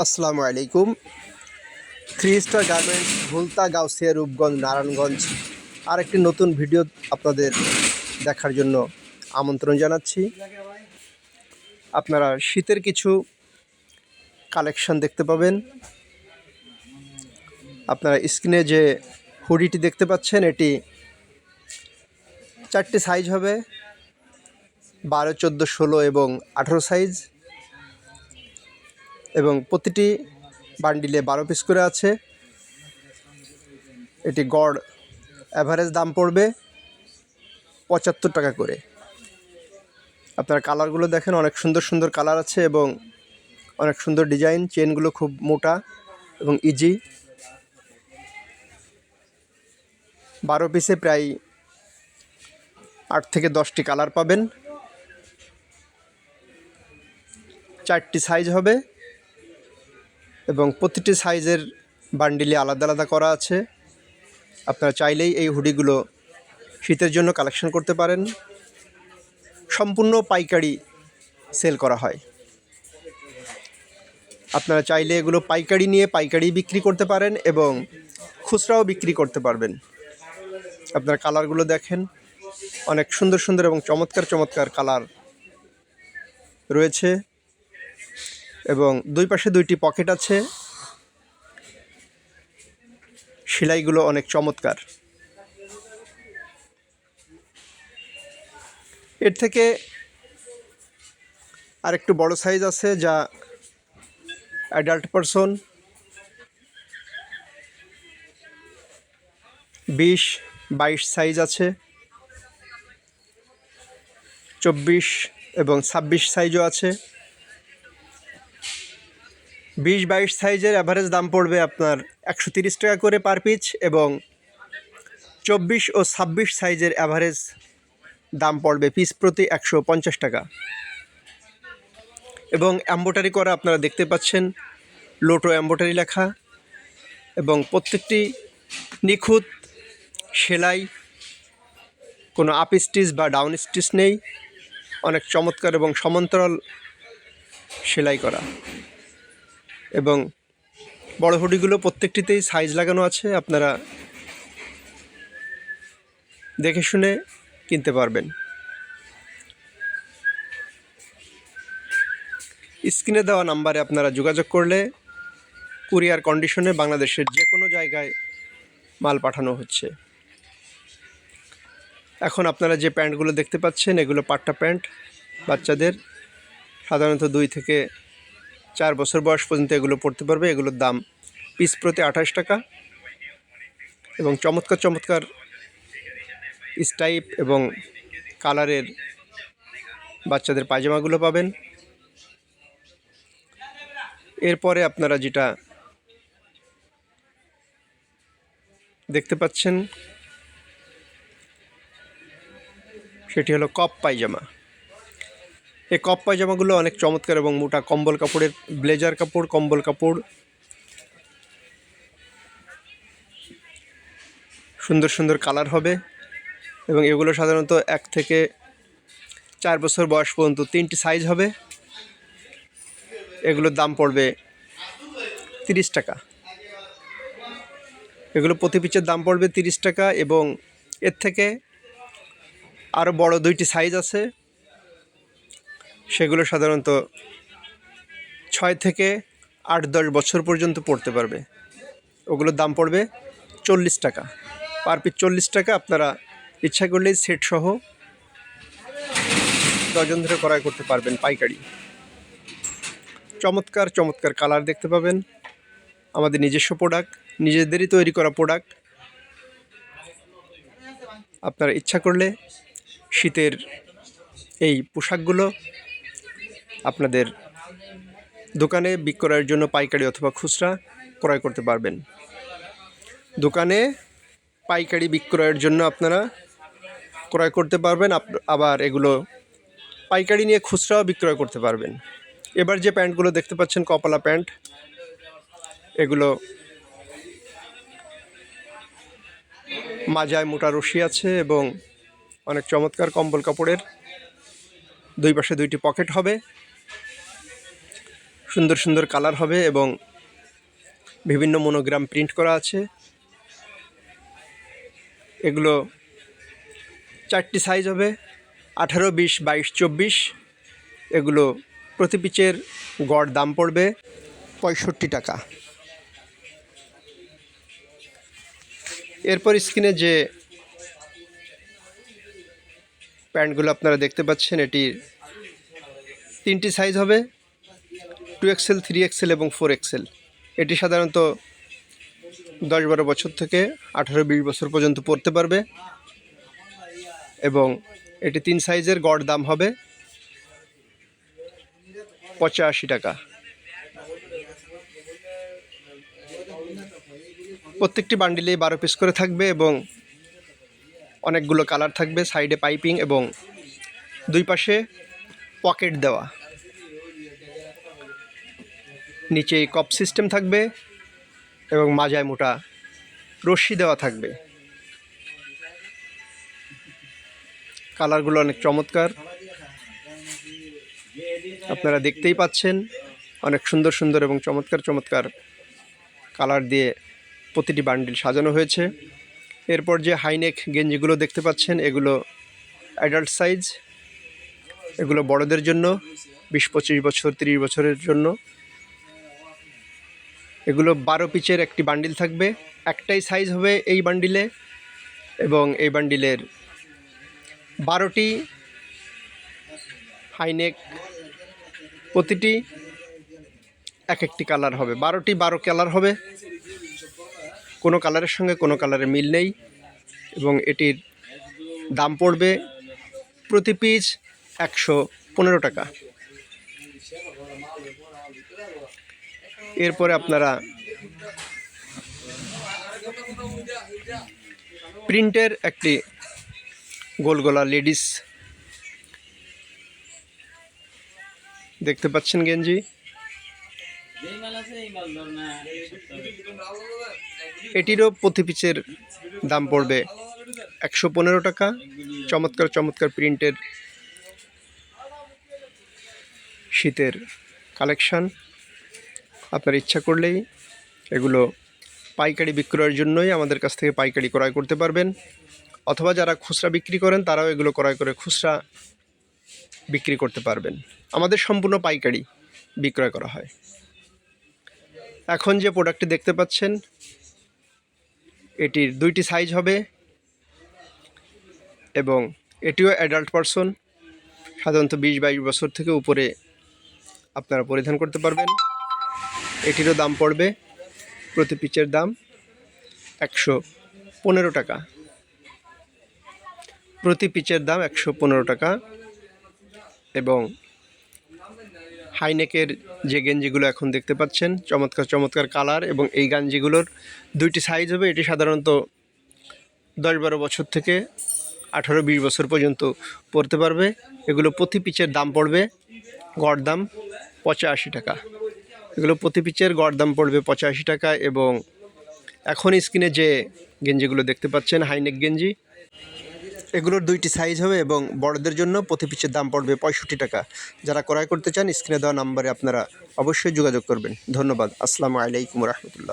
আসসালামু আলাইকুম। Three star garments, Bhulta, Gausia, Rupganj, Narayanganj আরেকটি নতুন ভিডিও আপনাদের দেখার জন্য আমন্ত্রণ জানাচ্ছি। আপনারা শীতের কিছু কালেকশন দেখতে পাবেন। আপনারা স্ক্রিনে যে হুডিটি দেখতে পাচ্ছেন, এটি 4টি সাইজ হবে, 12, 14, 16 এবং 18 সাইজ, এবং প্রতিটি বান্ডিলে 12 পিস করে আছে। এটি গড় অ্যাভারেজ দাম পড়বে 75 টাকা করে। আপনারা কালারগুলো দেখেন, অনেক সুন্দর সুন্দর কালার আছে এবং অনেক সুন্দর ডিজাইন। চেনগুলো খুব মোটা এবং ইজি। 12 পিসে প্রায় 8 থেকে 10টি কালার পাবেন। 4টি সাইজ হবে এবং প্রতিটি সাইজের বান্ডিলে আলাদা আলাদা করা আছে। আপনারা চাইলেই এই হুডিগুলো শীতের জন্য কালেকশন করতে পারেন। সম্পূর্ণ পাইকারি সেল করা হয়। আপনারা চাইলে এগুলো পাইকারি নিয়ে পাইকারি বিক্রি করতে পারেন এবং খুচরাও বিক্রি করতে পারবেন। আপনারা কালারগুলো দেখেন, অনেক সুন্দর সুন্দর এবং চমৎকার চমৎকার কালার রয়েছে এবং দুই পাশে 2টি পকেট আছে। সেলাইগুলো অনেক চমৎকার। এর থেকে আরেকটু বড় সাইজ আছে, যা অ্যাডাল্ট পারসন। 20, 22 সাইজ আছে, 24 এবং 26 সাইজও আছে। 20, 22 সাইজের অ্যাভারেজ দাম পড়বে আপনার 130 টাকা করে পার পিস এবং 24 ও 26 সাইজের অ্যাভারেজ দাম পড়বে পিস প্রতি 150 টাকা। এবং এমব্রয়ডারি করা আপনারা দেখতে পাচ্ছেন, লোটো এমব্রয়ডারি লেখা এবং প্রত্যেকটি নিখুঁত সেলাই, কোনো আপ স্টিচ বা ডাউন স্টিচ নেই। অনেক চমৎকার এবং সমান্তরাল সেলাই করা। এবং বড় হুডিগুলো প্রত্যেকটিতেই সাইজ লাগানো আছে। আপনারা দেখে শুনে কিনতে পারবেন। স্ক্রিনে দেওয়া নাম্বারে আপনারা যোগাযোগ করলে কুরিয়ার কন্ডিশনে বাংলাদেশের যে কোনো জায়গায় মাল পাঠানো হচ্ছে। এখন আপনারা যে প্যান্টগুলো দেখতে পাচ্ছেন, এগুলো পাট্টা প্যান্ট। বাচ্চাদের সাধারণত 2 থেকে 4 বছর বয়স পর্যন্ত এগুলো পড়তে পারবে। এগুলোর দাম পিস প্রতি 28 টাকা এবং চমৎকার চমৎকার স্টাইপ এবং কালারের বাচ্চাদের পায়জামাগুলো পাবেন। এরপরে আপনারা যেটা দেখতে পাচ্ছেন, সেটি হলো কপ পায়জামা। এই কপ পায়জামাগুলো অনেক চমৎকার এবং মোটা কম্বল কাপড়ের, ব্লেজার কাপড়, কম্বল কাপড়। সুন্দর সুন্দর কালার হবে এবং এগুলো সাধারণত 1 থেকে 4 বছর বয়স পর্যন্ত 3টি সাইজ হবে। এগুলোর দাম পড়বে 30 টাকা। এগুলো প্রতি পিসের দাম পড়বে 30 টাকা এবং এর থেকে আরও বড় 2টি সাইজ আছে। সেগুলো সাধারণত 6 থেকে 8-10 বছর পর্যন্ত পড়তে পারবে। ওগুলোর দাম পড়বে 40 টাকা পার পিস। 40 টাকা। আপনারা ইচ্ছা করলেই সেট সহ ডজন ধরে ক্রয় করতে পারবেন পাইকারি। চমৎকার চমৎকার কালার দেখতে পাবেন। আমাদের নিজস্ব প্রোডাক্ট, নিজেদেরই তৈরি করা প্রোডাক্ট। আপনারা ইচ্ছা করলে শীতের এই পোশাকগুলো আপনাদের দোকানে বিক্রয়ের জন্য পাইকারি অথবা খুচরা ক্রয় করতে পারবেন। দোকানে পাইকারি বিক্রয়ের জন্য আপনারা ক্রয় করতে পারবেন, আবার এগুলো পাইকারি নিয়ে খুচরাও বিক্রয় করতে পারবেন। এবার যে প্যান্টগুলো দেখতে পাচ্ছেন, কপালা প্যান্ট, এগুলো মাজায় মোটা রশি আছে এবং অনেক চমৎকার কম্বল কাপড়ের। 2 পাশে 2টি পকেট হবে। সুন্দর সুন্দর কালার হবে এবং বিভিন্ন মনোগ্রাম প্রিন্ট করা আছে। এগুলো 4টি সাইজ হবে, 18, 20, 22, 24। এগুলো প্রতি পিচের গড় দাম পড়বে 65 টাকা। এরপর স্ক্রিনে যে প্যান্টগুলো আপনারা দেখতে পাচ্ছেন, এটির 3টি সাইজ হবে, 2XL, 3XL এবং 4XL। এটি সাধারণত 10-12 বছর থেকে 18-20 বছর পর্যন্ত পরতে পারবে এবং এটি 3 সাইজের গড় দাম হবে 85 টাকা। প্রত্যেকটি বান্ডিলে 12 পিস করে থাকবে এবং অনেকগুলো কালার থাকবে। সাইডে পাইপিং এবং দুই পাশে পকেট দেওয়া। নিচে কপ সিস্টেম থাকবে এবং মাজায় মোটা রশ্মি দেওয়া থাকবে। কালারগুলো অনেক চমৎকার, আপনারা দেখতেই পাচ্ছেন। অনেক সুন্দর সুন্দর এবং চমৎকার চমৎকার কালার দিয়ে প্রতিটি বান্ডিল সাজানো হয়েছে। এরপর যে হাইনেক গেঞ্জিগুলো দেখতে পাচ্ছেন, এগুলো অ্যাডাল্ট সাইজ। এগুলো বড়দের জন্য, 20-25 বছর, 30 বছরের জন্য। এগুলো 12 পিচের একটি বান্ডিল থাকবে, একটাই সাইজ হবে এই বান্ডিলে এবং এই বান্ডিলের 12টি হাইনেক, প্রতিটি এক একটি কালার হবে। 12টি 12 কালার হবে, কোনো কালারের সঙ্গে কোনো কালারের মিল নেই এবং এটির দাম পড়বে প্রতি পিস 115 টাকা। এরপরে আপনারা প্রিন্টের একটি গোলগলা লেডিস দেখতে পাচ্ছেন গেঞ্জি। এটিরও প্রতি পিচের দাম পড়বে 115 টাকা। চমৎকার চমৎকার প্রিন্টের শীতের কালেকশান। আপনার ইচ্ছা করলেই এগুলো পাইকারি বিক্রয়ের জন্যই আমাদের কাছ থেকে পাইকারি ক্রয় করতে পারবেন, অথবা যারা খুচরা বিক্রি করেন তারাও এগুলো ক্রয় করে খুচরা বিক্রি করতে পারবেন। আমাদের সম্পূর্ণ পাইকারি বিক্রয় করা হয়। এখন যে প্রোডাক্টটি দেখতে পাচ্ছেন, এটির 2টি সাইজ হবে এবং এটিও অ্যাডাল্ট পারসন, সাধারণত 20-22 বছর থেকে উপরে আপনারা পরিধান করতে পারবেন। এটিরও দাম পড়বে, প্রতি পিচের দাম 115 টাকা। প্রতি পিচের দাম 115 টাকা। এবং হাইনেকের যে গেঞ্জিগুলো এখন দেখতে পাচ্ছেন, চমৎকার চমৎকার কালার এবং এই গেঞ্জিগুলোর 2টি সাইজ হবে। এটি সাধারণত 10-12 বছর থেকে 18-20 বছর পর্যন্ত পরতে পারবে। এগুলো প্রতি পিচের দাম পড়বে গড় দাম 85 টাকা। এগুলো প্রতি পিচের গড় দাম পড়বে 85 টাকা। এবং এখন স্ক্রিনে যে গেঞ্জিগুলো দেখতে পাচ্ছেন, হাইনেক গেঞ্জি, এগুলোর 2টি সাইজ হবে এবং বড়দের জন্য প্রতি পিচের দাম পড়বে 65 টাকা। যারা ক্রয় করতে চান স্ক্রিনে দেওয়া নাম্বারে আপনারা অবশ্যই যোগাযোগ করবেন। ধন্যবাদ। আসসালামু আলাইকুম রহমতুল্লাহ।